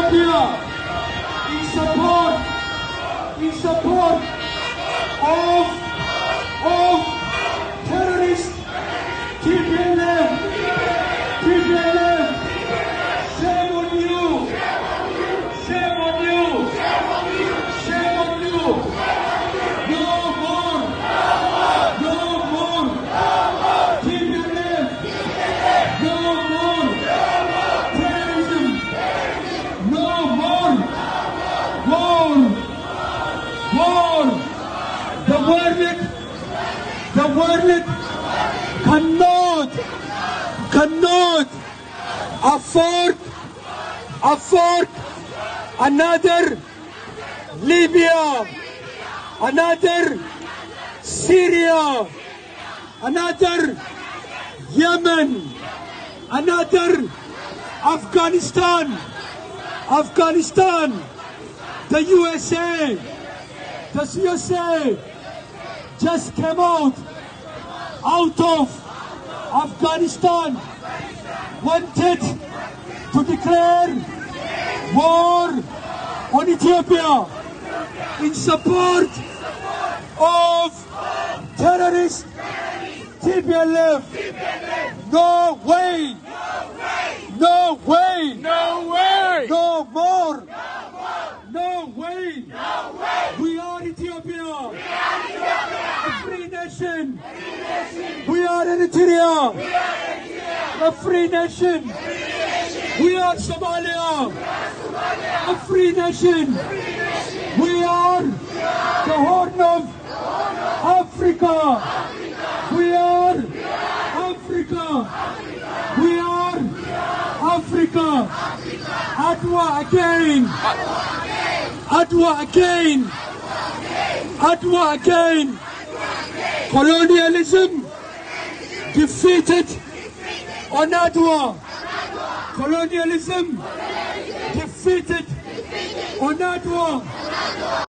Ethiopia in support of terrorist TPLF. Shame on you. Shame on you. Shame on you. No more. No more. TPLF. No more. Terrorism. No more. War. War. The world cannot afford another Libya, another Syria, another Yemen, another Afghanistan. The USA just came out of Afghanistan, wanted to declare war on Ethiopia in support of terrorist TPLF. No way! No way! No way! No more! No way! We are Ethiopia! A free nation! We are Eritrea! A free nation! We are Somalia! A free nation! We are the Horn of Africa! We are Africa! We are Africa! Adwa again! Adwa again! Adwa again! Colonialism defeated on Adwa! Colonialism defeated on Adwa!